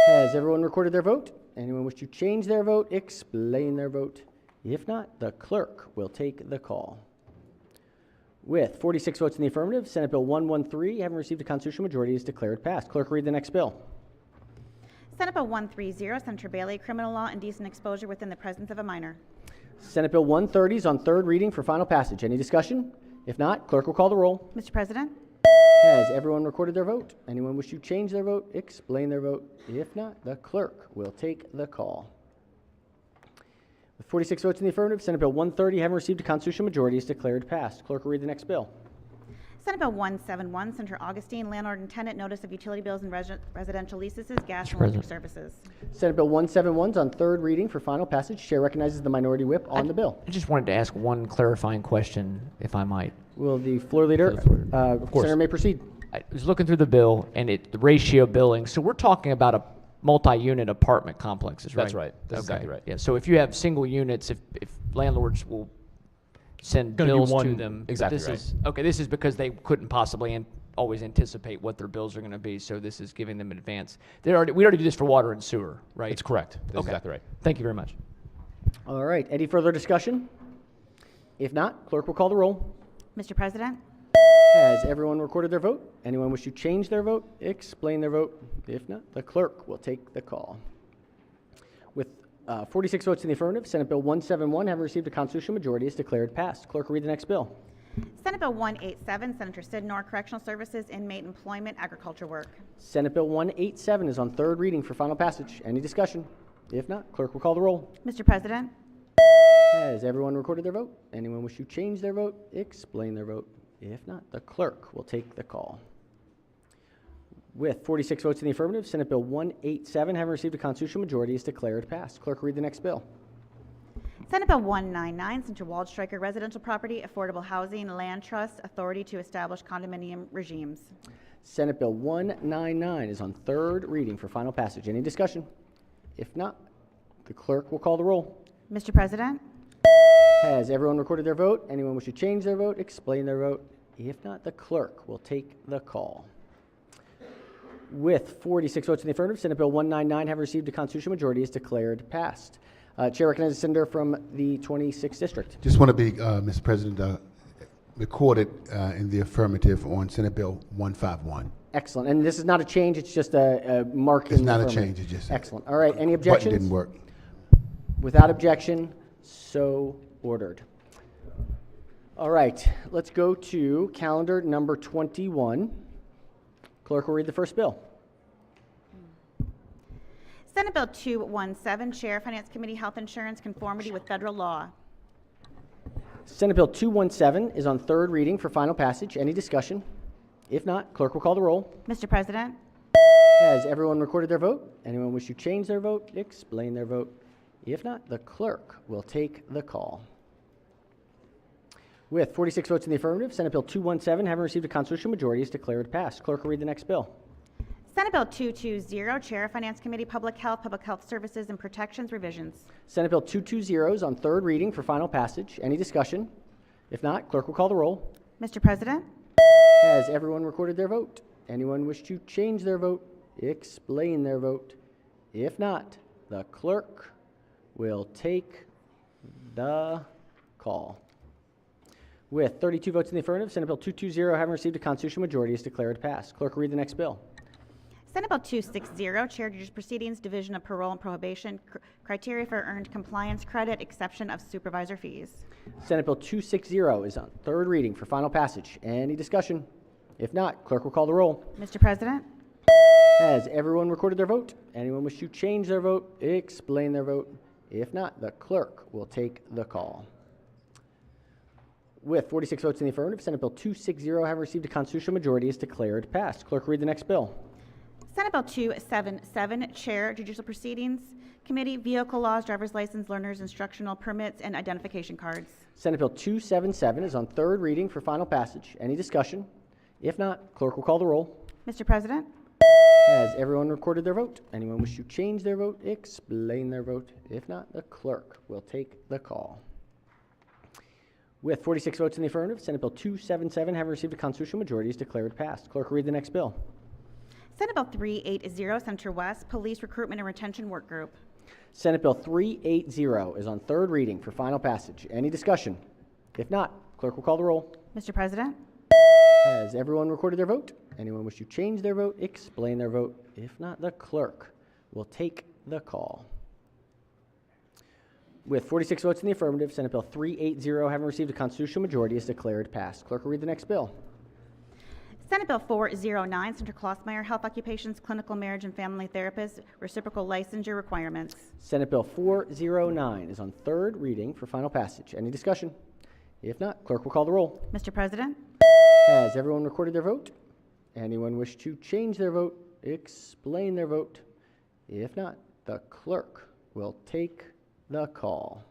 [SPEAKER 1] Has everyone recorded their vote? Anyone wish to change their vote, explain their vote? If not, the clerk will take the call. With 46 votes in the affirmative, Senate Bill 113, having received a constitutional majority, is declared passed. Clerk, read the next bill.
[SPEAKER 5] Senate Bill 130, Senator Bailey, criminal law, indecent exposure within the presence of a minor.
[SPEAKER 1] Senate Bill 130 is on third reading for final passage. Any discussion? If not, clerk will call the roll.
[SPEAKER 5] Mr. President?
[SPEAKER 1] Has everyone recorded their vote? Anyone wish to change their vote, explain their vote? If not, the clerk will take the call. With 46 votes in the affirmative, Senate Bill 130, having received a constitutional majority, is declared passed. Clerk will read the next bill.
[SPEAKER 5] Senate Bill 171, Senator Augustine, landlord and tenant notice of utility bills and residential leases, gas and electric services.
[SPEAKER 1] Senate Bill 171 is on third reading for final passage. Chair recognizes the minority whip on the bill.
[SPEAKER 17] I just wanted to ask one clarifying question, if I might.
[SPEAKER 1] Will the floor leader,
[SPEAKER 17] Of course.
[SPEAKER 1] Senator may proceed.
[SPEAKER 17] I was looking through the bill and the ratio billing. So we're talking about a multi-unit apartment complexes, right?
[SPEAKER 15] That's right. That's exactly right.
[SPEAKER 17] Yeah. So if you have single units, if landlords will send
[SPEAKER 15] Gonna do
[SPEAKER 17] bills to
[SPEAKER 15] one-
[SPEAKER 17] them,
[SPEAKER 15] exactly
[SPEAKER 17] this
[SPEAKER 15] right.
[SPEAKER 17] is okay. This is because they couldn't possibly always anticipate what their bills are going to be. So this is giving them advance. We already do this for water and sewer, right?
[SPEAKER 15] It's correct. That's
[SPEAKER 17] Okay.
[SPEAKER 15] exactly right.
[SPEAKER 17] Thank you very much.
[SPEAKER 1] All right. Any further discussion? If not, clerk will call the roll.
[SPEAKER 5] Mr. President?
[SPEAKER 1] Has everyone recorded their vote? Anyone wish to change their vote, explain their vote? If not, the clerk will take the call. With 46 votes in the affirmative, Senate Bill 171, having received a constitutional majority, is declared passed. Clerk will read the next bill.
[SPEAKER 5] Senate Bill 187, Senator Sid Nor, correctional services, inmate employment, agriculture work.
[SPEAKER 1] Senate Bill 187 is on third reading for final passage. Any discussion? If not, clerk will call the roll.
[SPEAKER 5] Mr. President?
[SPEAKER 1] Has everyone recorded their vote? Anyone wish to change their vote, explain their vote? If not, the clerk will take the call. With 46 votes in the affirmative, Senate Bill 187, having received a constitutional majority, is declared passed. Clerk will read the next bill.
[SPEAKER 5] Senate Bill 199, Senator Waldstreicher, residential property, affordable housing, land trust, authority to establish condominium regimes.
[SPEAKER 1] Senate Bill 199 is on third reading for final passage. Any discussion? If not, the clerk will call the roll.
[SPEAKER 5] Mr. President?
[SPEAKER 1] Has everyone recorded their vote? Anyone wish to change their vote, explain their vote? If not, the clerk will take the call. With 46 votes in the affirmative, Senate Bill 199, having received a constitutional majority, is declared passed. Chair recognizes the senator from the 26th district.
[SPEAKER 13] Just want to be, Mr. President, recorded in the affirmative on Senate Bill 151.
[SPEAKER 1] Excellent. And this is not a change, it's just a mark in
[SPEAKER 13] It's
[SPEAKER 1] the
[SPEAKER 13] not a
[SPEAKER 1] affirmative.
[SPEAKER 13] change, it's just
[SPEAKER 1] Excellent. All right, any
[SPEAKER 13] button
[SPEAKER 1] objections?
[SPEAKER 13] didn't work.
[SPEAKER 1] Without objection, so ordered. All right, let's go to calendar number 21. Clerk will read the first bill.
[SPEAKER 5] Senate Bill 217, Chair, Finance Committee, Health Insurance, conformity with federal law.
[SPEAKER 1] Senate Bill 217 is on third reading for final passage. Any discussion? If not, clerk will call the roll.
[SPEAKER 5] Mr. President?
[SPEAKER 1] Has everyone recorded their vote? Anyone wish to change their vote, explain their vote? If not, the clerk will take the call. With 46 votes in the affirmative, Senate Bill 217, having received a constitutional majority, is declared passed. Clerk will read the next bill.
[SPEAKER 5] Senate Bill 220, Chair, Finance Committee, Public Health Services and Protections, revisions.
[SPEAKER 1] Senate Bill 220 is on third reading for final passage. Any discussion? If not, clerk will call the roll.
[SPEAKER 5] Mr. President?
[SPEAKER 1] Has everyone recorded their vote? Anyone wish to change their vote, explain their vote? If not, the clerk will take the call. With 32 votes in the affirmative, Senate Bill 220, having received a constitutional majority, is declared passed. Clerk will read the next bill.
[SPEAKER 5] Senate Bill 260, Chair Judicial Proceedings, Division of Parole and Probation, Criteria for Earned Compliance Credit, Exception of Supervisor Fees.
[SPEAKER 1] Senate Bill 260 is on third reading for final passage. Any discussion? If not, clerk will call the roll.
[SPEAKER 5] Mr. President?
[SPEAKER 1] Has everyone recorded their vote? Anyone wish to change their vote, explain their vote? If not, the clerk will take the call. With 46 votes in the affirmative, Senate Bill 260 having received a constitutional majority is declared passed. Clerk, read the next bill.
[SPEAKER 5] Senate Bill 277, Chair Judicial Proceedings Committee, Vehicle Laws, Driver's License, Learners Instructional Permits, and Identification Cards.
[SPEAKER 1] Senate Bill 277 is on third reading for final passage. Any discussion? If not, clerk will call the roll.
[SPEAKER 5] Mr. President?
[SPEAKER 1] Has everyone recorded their vote? Anyone wish to change their vote, explain their vote? If not, the clerk will take the call. With 46 votes in the affirmative, Senate Bill 277 having received a constitutional majority is declared passed. Clerk, read the next bill.
[SPEAKER 5] Senate Bill 380, Senator West, Police Recruitment and Retention Work Group.
[SPEAKER 1] Senate Bill 380 is on third reading for final passage. Any discussion? If not, clerk will call the roll.
[SPEAKER 5] Mr. President?
[SPEAKER 1] Has everyone recorded their vote? Anyone wish to change their vote, explain their vote? If not, the clerk will take the call. With 46 votes in the affirmative, Senate Bill 380 having received a constitutional majority is declared passed. Clerk will read the next bill.
[SPEAKER 5] Senate Bill 409, Senator Klossmeyer, Health Occupations, Clinical Marriage and Family Therapists, Reciprocal Licensure Requirements.
[SPEAKER 1] Senate Bill 409 is on third reading for final passage. Any discussion? If not, clerk will call the roll.
[SPEAKER 5] Mr. President?
[SPEAKER 1] Has everyone recorded their vote? Anyone wish to change their vote, explain their vote? If not, the clerk will take the call.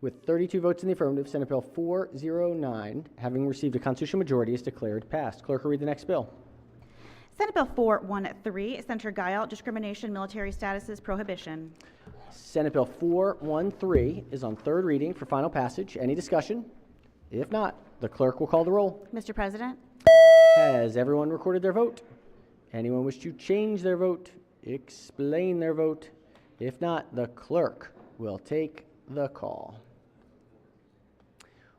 [SPEAKER 1] With 32 votes in the affirmative, Senate Bill 409, having received a constitutional majority, is declared passed. Clerk will read the next bill.
[SPEAKER 5] Senate Bill 413, Senator Guile, Discrimination, Military Statuses, Prohibition.
[SPEAKER 1] Senate Bill 413 is on third reading for final passage. Any discussion? If not, the clerk will call the roll.
[SPEAKER 5] Mr. President?
[SPEAKER 1] Has everyone recorded their vote? Anyone wish to change their vote, explain their vote? If not, the clerk will take the call.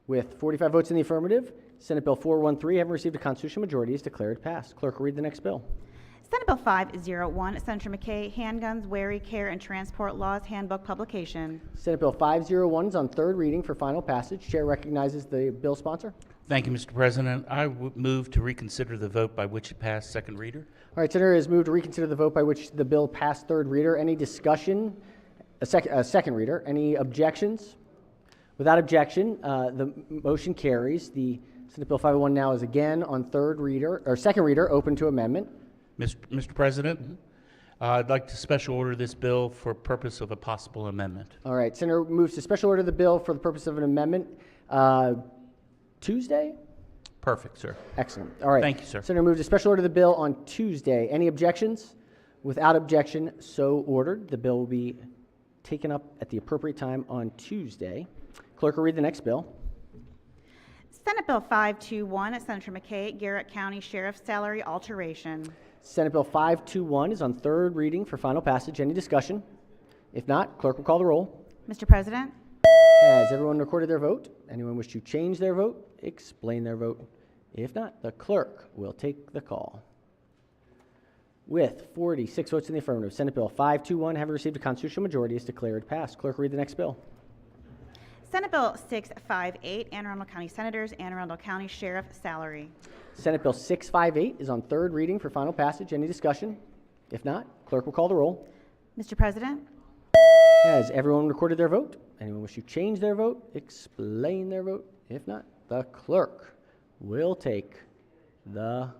[SPEAKER 1] With 45 votes in the affirmative, Senate Bill 413, having received a constitutional majority, is declared passed. Clerk will read the next bill.
[SPEAKER 5] Senate Bill 501, Senator McKay, Handguns, Wary, Care, and Transport Laws Handbook Publication.
[SPEAKER 1] Senate Bill 501 is on third reading for final passage. Chair recognizes the bill sponsor.
[SPEAKER 18] Thank you, Mr. President. I would move to reconsider the vote by which it passed second reader.
[SPEAKER 1] All right, Senator has moved to reconsider the vote by which the bill passed third reader. Any discussion? Second reader. Any objections? Without objection, the motion carries. The Senate Bill 501 now is again on third reader or second reader, open to amendment.
[SPEAKER 18] Mr. President, I'd like to special order this bill for purpose of a possible amendment.
[SPEAKER 1] All right, Senator moves to special order the bill for the purpose of an amendment Tuesday.
[SPEAKER 18] Perfect, sir.
[SPEAKER 1] Excellent. All right.
[SPEAKER 18] Thank you, sir.
[SPEAKER 1] Senator moves to special order the bill on Tuesday. Any objections? Without objection, so ordered. The bill will be taken up at the appropriate time on Tuesday. Clerk will read the next bill.
[SPEAKER 5] Senate Bill 521, Senator McKay, Garrett County Sheriff's Salary Alteration.
[SPEAKER 1] Senate Bill 521 is on third reading for final passage. Any discussion? If not, clerk will call the roll.
[SPEAKER 5] Mr. President?
[SPEAKER 1] Has everyone recorded their vote? Anyone wish to change their vote, explain their vote? If not, the clerk will take the call. With 46 votes in the affirmative, Senate Bill 521, having received a constitutional majority, is declared passed. Clerk will read the next bill.
[SPEAKER 5] Senate Bill 658, Anne Arundel County Senators, Anne Arundel County Sheriff Salary.
[SPEAKER 1] Senate Bill 658 is on third reading for final passage. Any discussion? If not, clerk will call the roll.
[SPEAKER 5] Mr. President?
[SPEAKER 1] Has everyone recorded their vote? Anyone wish to change their vote, explain their vote? If not, the clerk will take the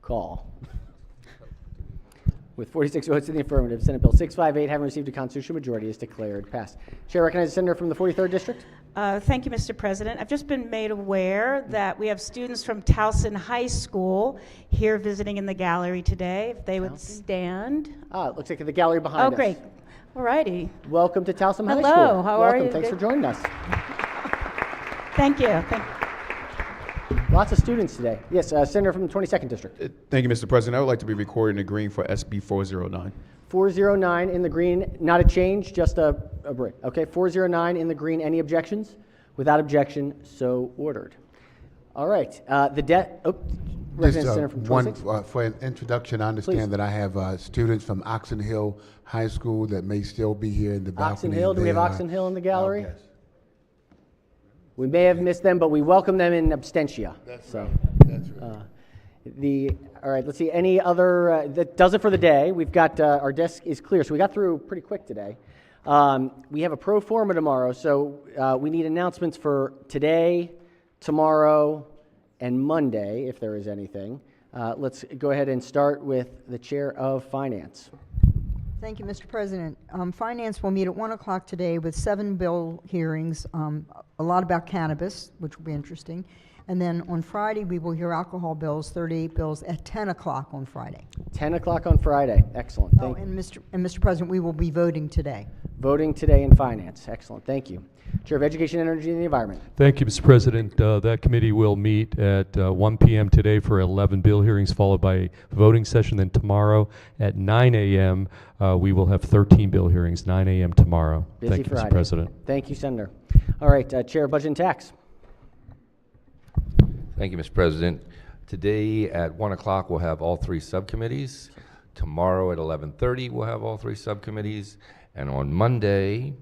[SPEAKER 1] call. With 46 votes in the affirmative, Senate Bill 658, having received a constitutional majority, is declared passed. Chair recognizes the senator from the 43rd District.
[SPEAKER 19] Thank you, Mr. President. I've just been made aware that we have students from Towson High School here visiting in the gallery today. If they would stand.
[SPEAKER 1] It looks like the gallery behind us.
[SPEAKER 19] Oh, great. All righty.
[SPEAKER 1] Welcome to Towson High School.
[SPEAKER 19] Hello, how are you?
[SPEAKER 1] Thanks for joining us.
[SPEAKER 19] Thank you.
[SPEAKER 1] Lots of students today. Yes, Senator from the 22nd District.
[SPEAKER 14] Thank you, Mr. President. I would like to be recorded in green for SB 409.
[SPEAKER 1] 409 in the green, not a change, just a break. Okay, 409 in the green. Any objections? Without objection, so ordered. All right. Representative Center from
[SPEAKER 13] one
[SPEAKER 1] 26.
[SPEAKER 13] for an introduction. I understand
[SPEAKER 1] Please.
[SPEAKER 13] that I have students from Oxon Hill High School that may still be here in the balcony.
[SPEAKER 1] Oxon Hill, do we have
[SPEAKER 13] They are-
[SPEAKER 1] Oxon Hill in the gallery?
[SPEAKER 13] yes.
[SPEAKER 1] We may have missed them, but we welcome them in absentia.
[SPEAKER 13] That's
[SPEAKER 1] so,
[SPEAKER 13] right. That's right.
[SPEAKER 1] All right, let's see, any other, that does it for the day. We've got, our desk is clear, so we got through pretty quick today. We have a pro forma tomorrow, so we need announcements for today, tomorrow, and Monday, if there is anything. Let's go ahead and start with the Chair of Finance.
[SPEAKER 20] Thank you, Mr. President. Finance will meet at 1 o'clock today with 7 bill hearings, a lot about cannabis, which will be interesting. And then on Friday, we will hear alcohol bills, 38 bills, at 10 o'clock on Friday.
[SPEAKER 1] 10 o'clock on Friday. Excellent.
[SPEAKER 20] Oh,
[SPEAKER 1] Thank you.
[SPEAKER 20] and Mr. President, we will be voting today.
[SPEAKER 1] Voting today in Finance. Excellent. Thank you. Chair of Education, Energy, and the Environment.
[SPEAKER 21] Thank you, Mr. President. That committee will meet at 1 p.m. today for 11 bill hearings, followed by a voting session. Then tomorrow at 9 a.m., we will have 13 bill hearings, 9 a.m. tomorrow.
[SPEAKER 1] Busy
[SPEAKER 21] Thank you,
[SPEAKER 1] Friday.
[SPEAKER 21] Mr. President.
[SPEAKER 1] Thank you, Senator. All right, Chair of Budget and Tax.
[SPEAKER 22] Thank you, Mr. President. Today at 1 o'clock, we'll have all 3 subcommittees. Tomorrow at 11:30, we'll have all 3 subcommittees. And on Monday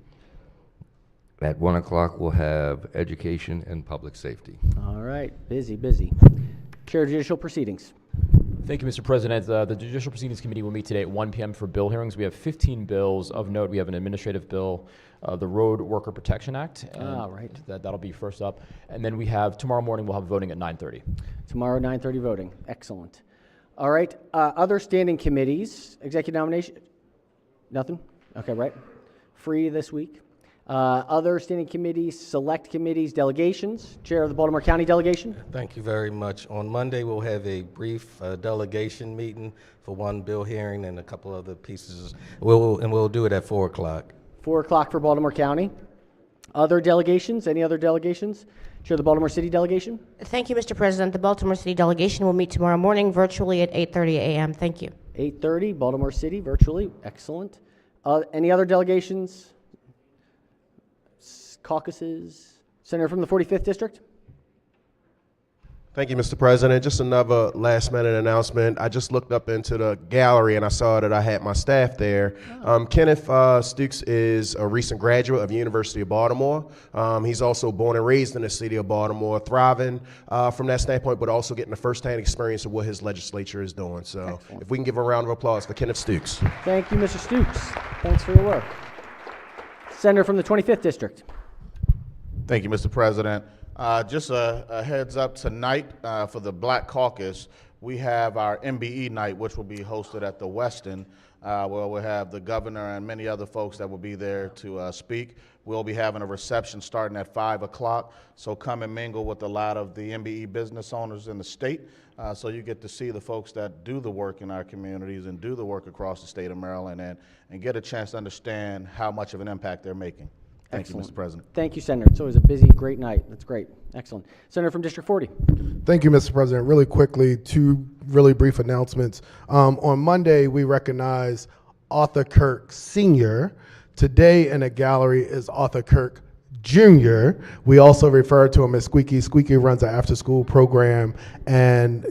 [SPEAKER 22] at 1 o'clock, we'll have Education and Public Safety.
[SPEAKER 1] All right, busy, busy. Chair of Judicial Proceedings.
[SPEAKER 23] Thank you, Mr. President. The Judicial Proceedings Committee will meet today at 1 p.m. for bill hearings. We have 15 bills of note. We have an administrative bill, the Road Worker Protection Act. And
[SPEAKER 1] right.
[SPEAKER 23] That'll be first up. And then we have, tomorrow morning, we'll have voting at 9:30.
[SPEAKER 1] Tomorrow, 9:30 voting. Excellent. All right, other standing committees, executive nomination, nothing? Okay, right. Free this week. Other standing committees, select committees, delegations. Chair of the Baltimore County Delegation.
[SPEAKER 16] Thank you very much. On Monday, we'll have a brief delegation meeting for 1 bill hearing and a couple other pieces. We'll do it at 4 o'clock.
[SPEAKER 1] 4 o'clock for Baltimore County. Other delegations, any other delegations? Chair of the Baltimore City Delegation.
[SPEAKER 24] Thank you, Mr. President. The Baltimore City Delegation will meet tomorrow morning virtually at 8:30 a.m. Thank you.
[SPEAKER 1] 8:30, Baltimore City, virtually. Excellent. Any other delegations? Caucuses? Senator from the 45th District.
[SPEAKER 10] Thank you, Mr. President. Just another last-minute announcement. I just looked up into the gallery and I saw that I had my staff there. Kenneth Stukes is a recent graduate of the University of Baltimore. He's also born and raised in the city of Baltimore, thriving from that standpoint, but also getting a first-hand experience of what his legislature is doing. So if we can give a round of applause for Kenneth Stukes.
[SPEAKER 1] Thank you, Mr. Stukes. Thanks for your work. Senator from the 25th District.
[SPEAKER 25] Thank you, Mr. President. Just a heads up tonight for the Black Caucus, we have our MBE night, which will be hosted at the Westin, where we'll have the governor and many other folks that will be there to speak. We'll be having a reception starting at 5 o'clock, so come and mingle with a lot of the MBE business owners in the state, so you get to see the folks that do the work in our communities and do the work across the state of Maryland and get a chance to understand how much of an impact they're making. Thank you, Mr. President.
[SPEAKER 1] Thank you, Senator. It's always a busy, great night. That's great. Excellent. Senator from District 40.
[SPEAKER 9] Thank you, Mr. President. Really quickly, 2 really brief announcements. On Monday, we recognize Arthur Kirk Sr. Today in the gallery is Arthur Kirk Jr. We also refer to him as Squeaky. Squeaky runs an after-school program and,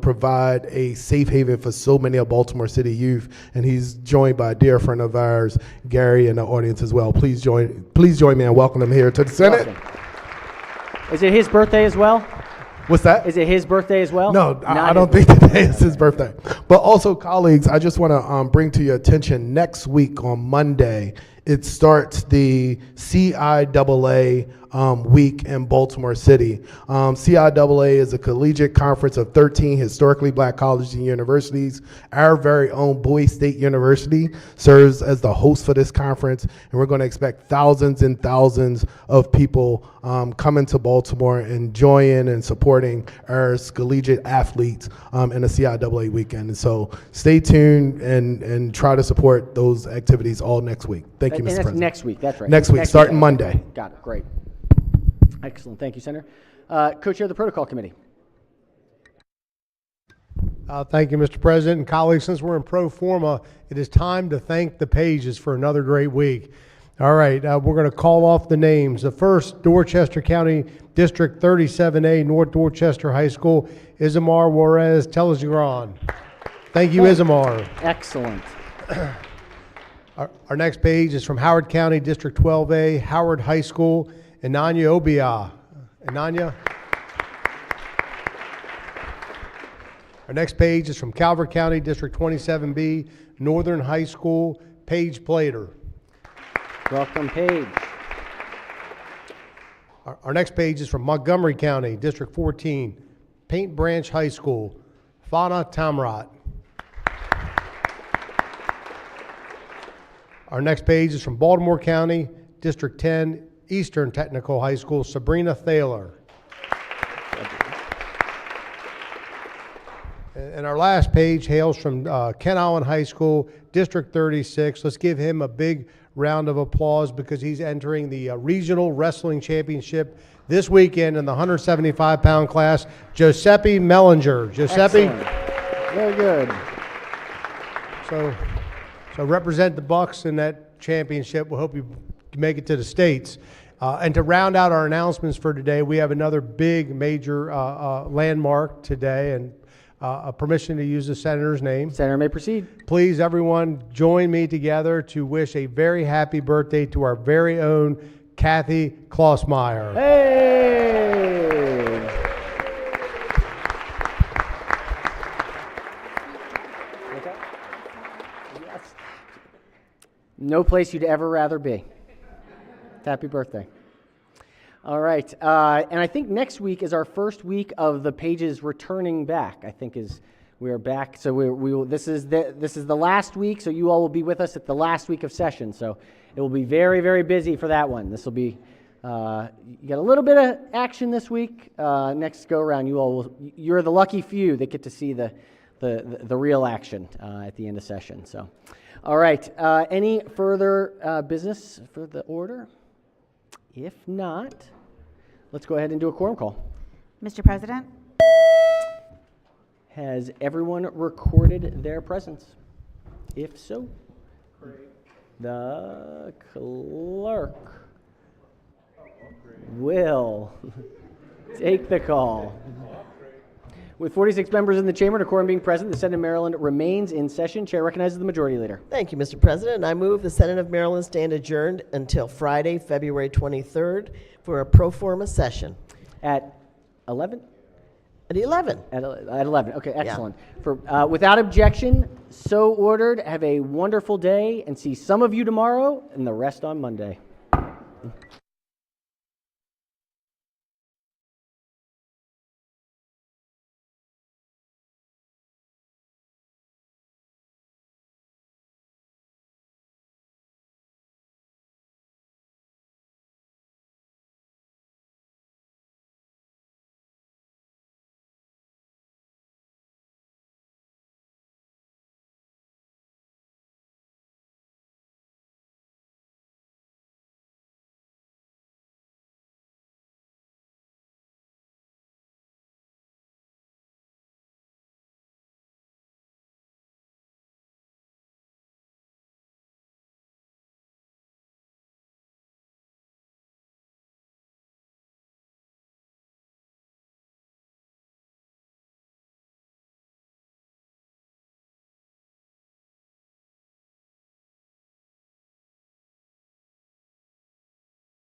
[SPEAKER 9] provide a safe haven for so many of Baltimore City youth. And he's joined by a dear friend of ours, Gary, in the audience as well. Please join me and welcome him here to the Senate.
[SPEAKER 1] Awesome. Is it his birthday as well?
[SPEAKER 9] What's that?
[SPEAKER 1] Is it his birthday as well?
[SPEAKER 9] No, I don't think today is his birthday. But also, colleagues, I just want to bring to your attention next week on Monday, it starts the CIAA week in Baltimore City. CIAA is a collegiate conference of 13 historically black colleges and universities. Our very own Bowie State University serves as the host for this conference, and we're going to expect thousands and thousands of people coming to Baltimore, enjoying and supporting our collegiate athletes in the CIAA weekend. And so stay tuned and try to support those activities all next week. Thank you, Mr. President.
[SPEAKER 1] That's next week, that's right.
[SPEAKER 9] Next week, starting Monday.
[SPEAKER 1] Got it, great. Excellent, thank you, Senator. Co-chair of the Protocol Committee.
[SPEAKER 26] Thank you, Mr. President and colleagues. Since we're in pro forma, it is time to thank the pages for another great week. All right, we're going to call off the names. The first, Dorchester County District 37A, North Dorchester High School, Isamar Juarez Telesgran. Thank you, Isamar.
[SPEAKER 1] Excellent.
[SPEAKER 26] Our next page is from Howard County District 12A, Howard High School, Inanya Obia. Inanya. Our next page is from Calvert County District 27B, Northern High School, Paige Plater.
[SPEAKER 1] Welcome, Paige.
[SPEAKER 26] Our next page is from Montgomery County District 14, Paint Branch High School, Fana Tamrat. Our next page is from Baltimore County District 10, Eastern Technical High School, Sabrina Thaler. And our last page hails from Kent Island High School, District 36. Let's give him a big round of applause because he's entering the Regional Wrestling Championship this weekend in the 175-pound class. Giuseppe Mellinger. Giuseppe.
[SPEAKER 1] Excellent. Very good.
[SPEAKER 26] So represent the Bucks in that championship. We hope you make it to the States. And to round out our announcements for today, we have another big major landmark today, and permission to use the senator's name.
[SPEAKER 1] Senator may proceed.
[SPEAKER 26] Please, everyone, join me together to wish a very happy birthday to our very own Kathy Klossmeyer.
[SPEAKER 1] Hey! Yes. No place you'd ever rather be. Happy birthday. All right, and I think next week is our first week of the pages returning back. I think we are back. So we will. This is the last week. So you all will be with us at the last week of session. So it will be very, very busy for that one. This will be. You got a little bit of action this week. Next go around, you're the lucky few that get to see the real action at the end of session. So, all right. Any further business for the order? If not, let's go ahead and do a quorum call.
[SPEAKER 5] Mr. President?
[SPEAKER 1] Has everyone recorded their presence? If so, the clerk will take the call. With 46 members in the chamber and a quorum being present, the Senate of Maryland remains in session. Chair recognizes the Majority Leader.
[SPEAKER 2] Thank you, Mr. President. I move the Senate of Maryland stand adjourned until Friday, February 23rd for a pro forma session.
[SPEAKER 1] At 11?
[SPEAKER 2] At 11.
[SPEAKER 1] At 11. Okay, excellent. Yeah. Without objection, so ordered. Have a wonderful day and see some of you tomorrow and the rest on Monday.